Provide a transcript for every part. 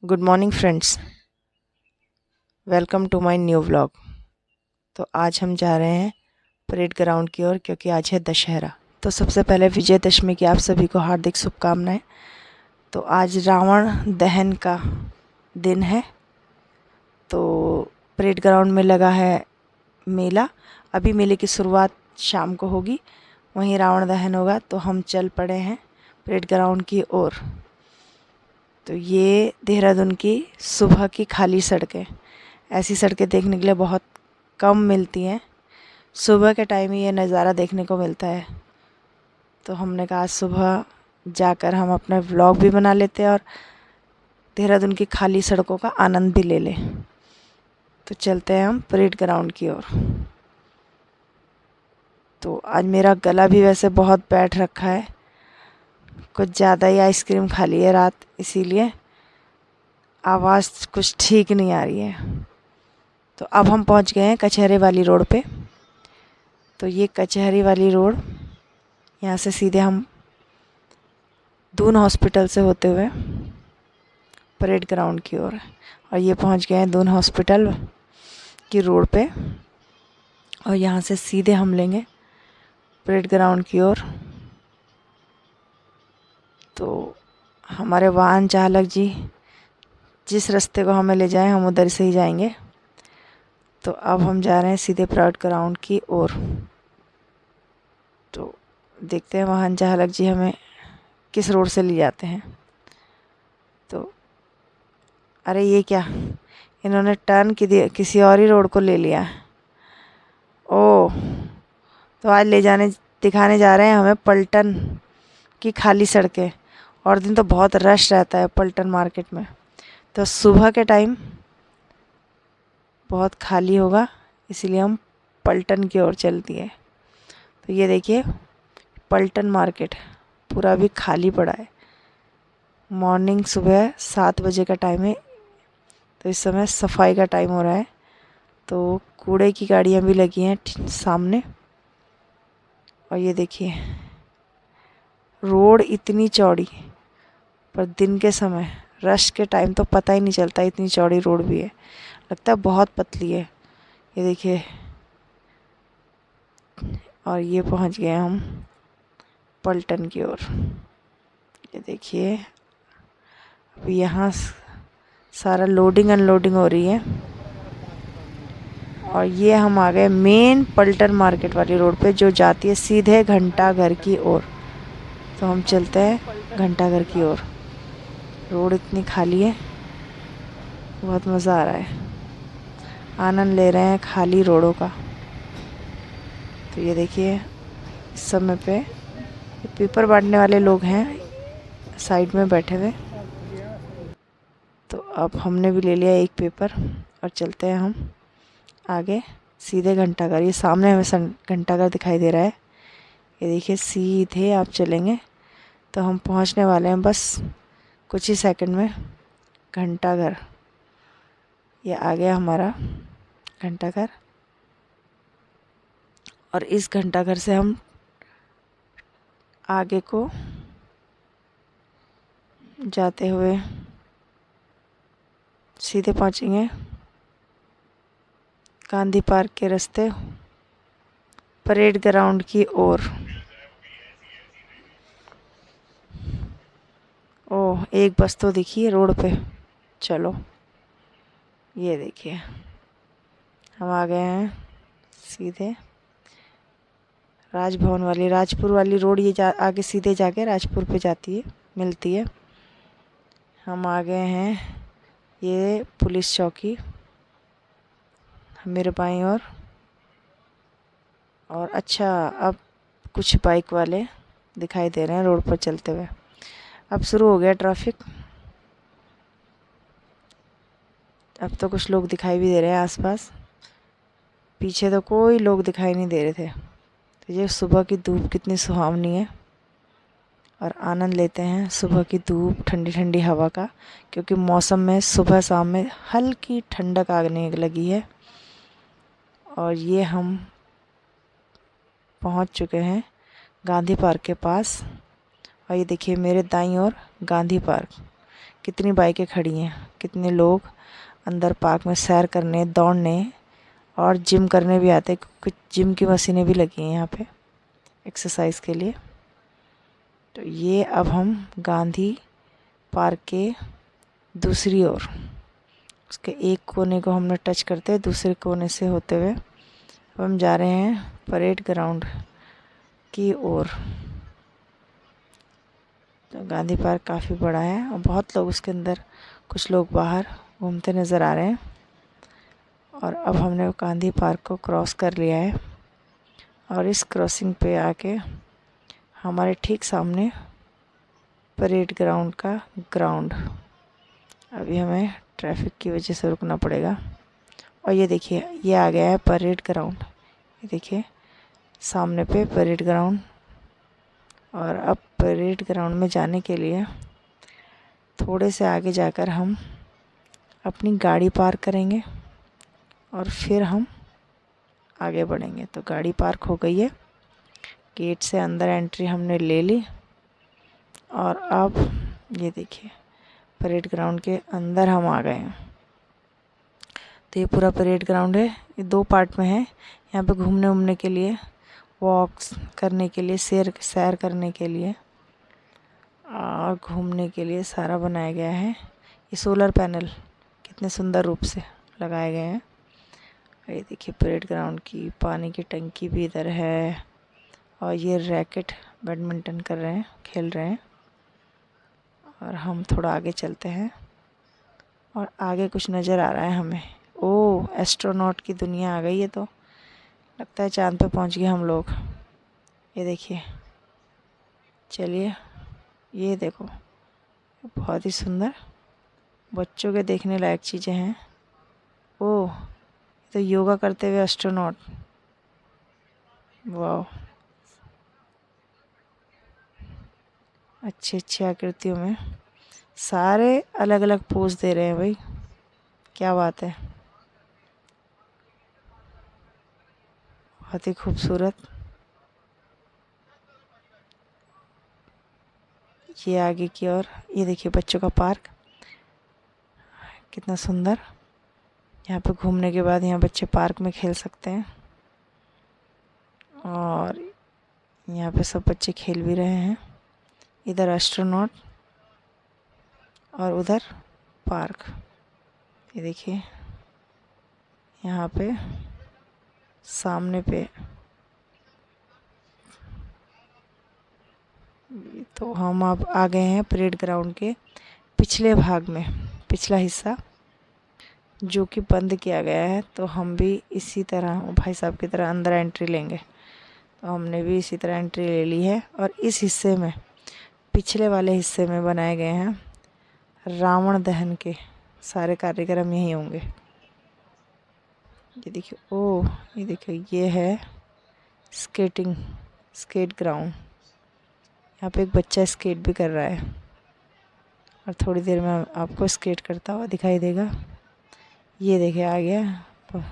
Good morning friends, welcome to my new vlog. तो आज हम जा रहे हैं परेड ग्राउंड की ओर क्योंकि आज है दशहरा। तो सबसे पहले विजयदशमी की आप सभी को हार्दिक शुभकामनाएं। तो आज रावण दहन का दिन है। तो परेड ग्राउंड में लगा है मेला। अभी मेले की शुरुआत शाम को होगी, वहीं रावण दहन होगा। तो हम चल पड़े हैं परेड ग्राउंड की ओर। तो ये देहरादून की सुबह की खाली सड़कें, ऐसी सड़कें देखने के लिए बहुत कम मिलती हैं। सुबह के टाइम ही ये नज़ारा देखने को मिलता है। तो हमने कहा आज सुबह जाकर हम अपना व्लॉग भी बना लेते हैं और देहरादून की खाली सड़कों का आनंद भी ले लें। तो चलते हैं हम परेड ग्राउंड की ओर। तो आज मेरा गला भी वैसे बहुत बैठ रखा है, कुछ ज़्यादा ही आइसक्रीम खा ली है रात, इसीलिए आवाज़ कुछ ठीक नहीं आ रही है। तो अब हम पहुंच गए हैं कचहरे वाली रोड पे। तो ये कचहरी वाली रोड, यहाँ से सीधे हम दून हॉस्पिटल से होते हुए परेड ग्राउंड की ओर, और ये पहुंच गए हैं दून हॉस्पिटल की रोड पे। और यहाँ से सीधे हम लेंगे परेड ग्राउंड की ओर। तो हमारे वाहन चालक जी जिस रास्ते को हमें ले जाएं हम उधर से ही जाएंगे। तो अब हम जा रहे हैं सीधे परेड ग्राउंड की ओर। तो देखते हैं वाहन चालक जी हमें किस रोड से ले जाते हैं। तो अरे ये क्या, इन्होंने टर्न किसी और ही रोड को ले लिया। ओह, तो आज ले जाने दिखाने जा रहे हैं हमें पलटन की खाली सड़कें। और दिन तो बहुत रश रहता है पलटन मार्केट में, तो सुबह के टाइम बहुत खाली होगा, इसीलिए हम पलटन की ओर चलती है। तो ये देखिए पलटन मार्केट पूरा भी खाली पड़ा है। मॉर्निंग सुबह 7 बजे का टाइम है, तो इस समय सफाई का टाइम हो रहा है। तो कूड़े की गाड़ियाँ भी लगी हैं सामने। और ये देखिए रोड इतनी चौड़ी, पर दिन के समय रश के टाइम तो पता ही नहीं चलता इतनी चौड़ी रोड भी है, लगता है बहुत पतली है। ये देखिए, और ये पहुंच गए हम पलटन की ओर। ये देखिए अभी यहाँ सारा लोडिंग अनलोडिंग हो रही है। और ये हम आ गए मेन पलटन मार्केट वाली रोड पे, जो जाती है सीधे घंटाघर की ओर। तो हम चलते हैं घंटाघर की ओर। रोड इतनी खाली है, बहुत मज़ा आ रहा है, आनंद ले रहे हैं खाली रोडों का। तो ये देखिए इस समय पे पेपर बांटने वाले लोग हैं साइड में बैठे हुए। तो अब हमने भी ले लिया एक पेपर और चलते हैं हम आगे सीधे घंटाघर। ये सामने हमें घंटाघर दिखाई दे रहा है। ये देखिए सीधे आप चलेंगे तो हम पहुंचने वाले हैं बस कुछ ही सेकंड में घंटाघर। ये आ गया हमारा घंटाघर। और इस घंटाघर से हम आगे को जाते हुए सीधे पहुंचेंगे गांधी पार्क के रास्ते परेड ग्राउंड की ओर। ओह, एक बस तो दिखी है रोड पे। चलो ये देखिए हम आ गए हैं सीधे राजभवन वाली राजपुर वाली रोड। ये आगे सीधे जाके राजपुर पे जाती है, मिलती है। हम आ गए हैं ये पुलिस चौकी मेरे बाईं ओर। और अच्छा, अब कुछ बाइक वाले दिखाई दे रहे हैं रोड पर चलते हुए। अब शुरू हो गया ट्रैफिक। अब तो कुछ लोग दिखाई भी दे रहे हैं आसपास, पीछे तो कोई लोग दिखाई नहीं दे रहे थे। तो ये सुबह की धूप कितनी सुहावनी है, और आनंद लेते हैं सुबह की धूप ठंडी ठंडी हवा का, क्योंकि मौसम में सुबह शाम में हल्की ठंडक आने लगी है। और ये हम पहुंच चुके हैं गांधी पार्क के पास। और ये देखिए मेरे दाईं ओर गांधी पार्क कितनी बाइकें खड़ी हैं, कितने लोग अंदर पार्क में सैर करने, दौड़ने और जिम करने भी आते हैं। कुछ जिम की मशीनें भी लगी हैं यहाँ पे एक्सरसाइज के लिए। तो ये अब हम गांधी पार्क के दूसरी ओर, उसके एक कोने को हमने टच करते हैं, दूसरे कोने से होते हुए अब हम जा रहे हैं परेड ग्राउंड की ओर। तो गांधी पार्क काफ़ी बड़ा है और बहुत लोग उसके अंदर, कुछ लोग बाहर घूमते नज़र आ रहे हैं। और अब हमने गांधी पार्क को क्रॉस कर लिया है और इस क्रॉसिंग पे आके हमारे ठीक सामने परेड ग्राउंड का ग्राउंड। अभी हमें ट्रैफिक की वजह से रुकना पड़ेगा। और ये देखिए, ये आ गया है परेड ग्राउंड। ये देखिए सामने पे परेड ग्राउंड। और अब परेड ग्राउंड में जाने के लिए थोड़े से आगे जाकर हम अपनी गाड़ी पार्क करेंगे और फिर हम आगे बढ़ेंगे। तो गाड़ी पार्क हो गई है, गेट से अंदर एंट्री हमने ले ली। और अब ये देखिए परेड ग्राउंड के अंदर हम आ गए हैं। तो ये पूरा परेड ग्राउंड है, ये 2 पार्ट में है। यहाँ पे घूमने उमने के लिए, वॉक्स करने के लिए, सैर करने के लिए और घूमने के लिए सारा बनाया गया है। ये सोलर पैनल कितने सुंदर रूप से लगाए गए हैं। ये देखिए परेड ग्राउंड की पानी की टंकी भी इधर है। और ये रैकेट बैडमिंटन कर रहे हैं, खेल रहे हैं। और हम थोड़ा आगे चलते हैं और आगे कुछ नज़र आ रहा है हमें। ओह, एस्ट्रोनॉट की दुनिया आ गई है। तो लगता है चांद पे पहुंच गए हम लोग। ये देखिए, चलिए ये देखो, बहुत ही सुंदर बच्चों के देखने लायक चीज़ें हैं। ओह, तो योगा करते हुए एस्ट्रोनॉट, वाह, अच्छी अच्छी आकृतियों में सारे अलग अलग पोज दे रहे हैं भाई, क्या बात है, बहुत ही खूबसूरत। ये आगे की ओर, ये देखिए बच्चों का पार्क कितना सुंदर। यहाँ पे घूमने के बाद यहाँ बच्चे पार्क में खेल सकते हैं। और यहाँ पे सब बच्चे खेल भी रहे हैं। इधर एस्ट्रोनॉट और उधर पार्क। ये देखिए यहाँ पे सामने पे। तो हम अब आ गए हैं परेड ग्राउंड के पिछले भाग में, पिछला हिस्सा जो कि बंद किया गया है। तो हम भी इसी तरह भाई साहब की तरह अंदर एंट्री लेंगे। तो हमने भी इसी तरह एंट्री ले ली है। और इस हिस्से में, पिछले वाले हिस्से में बनाए गए हैं रावण दहन के सारे कार्यक्रम यहीं होंगे। ये देखिए, ओह, ये देखिए, ये है स्केट ग्राउंड। यहाँ पे एक बच्चा स्केट भी कर रहा है और थोड़ी देर में आपको स्केट करता हुआ दिखाई देगा। ये देखिए आ गया। तो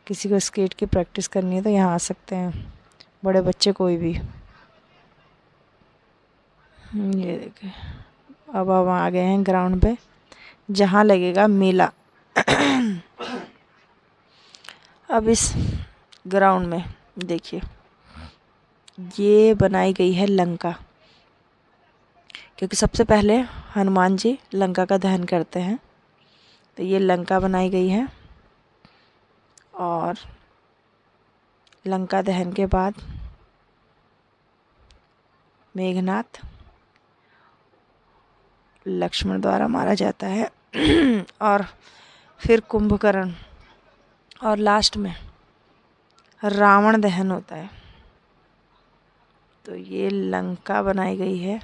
किसी को स्केट की प्रैक्टिस करनी है तो यहाँ आ सकते हैं, बड़े बच्चे कोई भी। ये देखिए, अब हम आ गए हैं ग्राउंड पे जहाँ लगेगा मेला। अब इस ग्राउंड में देखिए, ये बनाई गई है लंका, क्योंकि सबसे पहले हनुमान जी लंका का दहन करते हैं। तो ये लंका बनाई गई है। और लंका दहन के बाद मेघनाथ लक्ष्मण द्वारा मारा जाता है। और फिर कुंभकर्ण, और लास्ट में रावण दहन होता है। तो ये लंका बनाई गई है।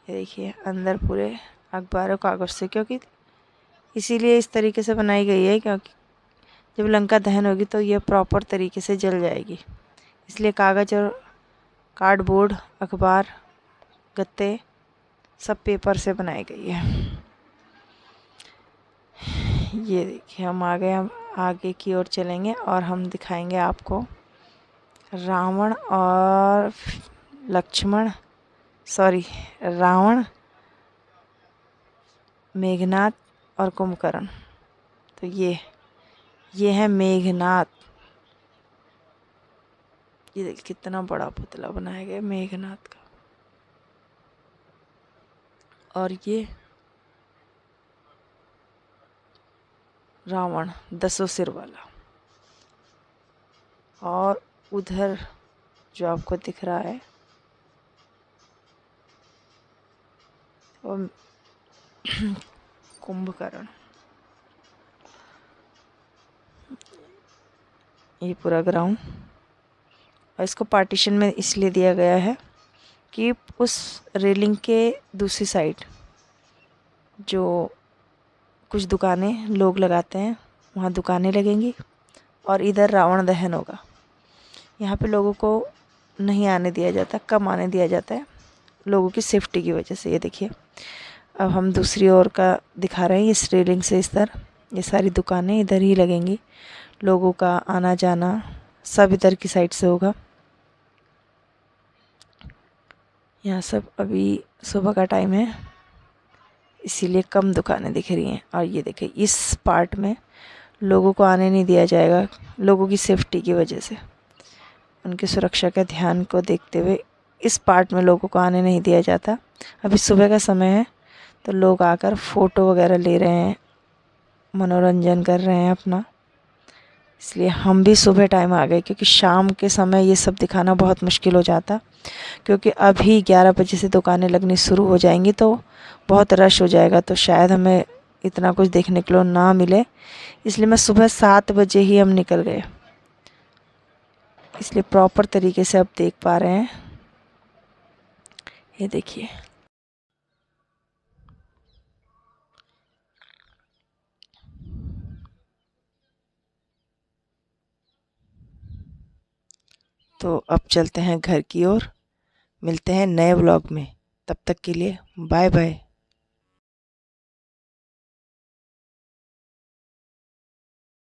ये देखिए अंदर पूरे अखबार कागज से, क्योंकि इसीलिए इस तरीके से बनाई गई है, क्योंकि जब लंका दहन होगी तो ये प्रॉपर तरीके से जल जाएगी। इसलिए कागज़ और कार्डबोर्ड, अखबार, गत्ते सब पेपर से बनाई गई है। ये देखिए हम आ गए, हम आगे की ओर चलेंगे और हम दिखाएंगे आपको रावण और लक्ष्मण, सॉरी, रावण मेघनाद और कुंभकर्ण। तो ये है मेघनाद। ये देखिए कितना बड़ा पुतला बनाया गया मेघनाद का। और ये रावण 10 सिर वाला। और उधर जो आपको दिख रहा है वो कुंभकर्ण। ये पूरा ग्राउंड, और इसको पार्टीशन में इसलिए दिया गया है कि उस रेलिंग के दूसरी साइड जो कुछ दुकानें लोग लगाते हैं वहाँ दुकानें लगेंगी, और इधर रावण दहन होगा। यहाँ पे लोगों को नहीं आने दिया जाता, कम आने दिया जाता है लोगों की सेफ्टी की वजह से। ये देखिए, अब हम दूसरी ओर का दिखा रहे हैं। इस रेलिंग से इस तरह ये सारी दुकानें इधर ही लगेंगी, लोगों का आना जाना सब इधर की साइड से होगा। यहाँ सब अभी सुबह का टाइम है, इसीलिए कम दुकानें दिख रही हैं। और ये देखिए, इस पार्ट में लोगों को आने नहीं दिया जाएगा, लोगों की सेफ्टी की वजह से, उनकी सुरक्षा का ध्यान को देखते हुए इस पार्ट में लोगों को आने नहीं दिया जाता। अभी सुबह का समय है तो लोग आकर फ़ोटो वगैरह ले रहे हैं, मनोरंजन कर रहे हैं अपना, इसलिए हम भी सुबह टाइम आ गए, क्योंकि शाम के समय ये सब दिखाना बहुत मुश्किल हो जाता। क्योंकि अभी 11 बजे से दुकानें लगनी शुरू हो जाएंगी तो बहुत रश हो जाएगा, तो शायद हमें इतना कुछ देखने के लिए ना मिले। इसलिए मैं सुबह 7 बजे ही हम निकल गए, इसलिए प्रॉपर तरीके से अब देख पा रहे हैं। ये देखिए, तो अब चलते हैं घर की ओर। मिलते हैं नए व्लॉग में, तब तक के लिए बाय बाय।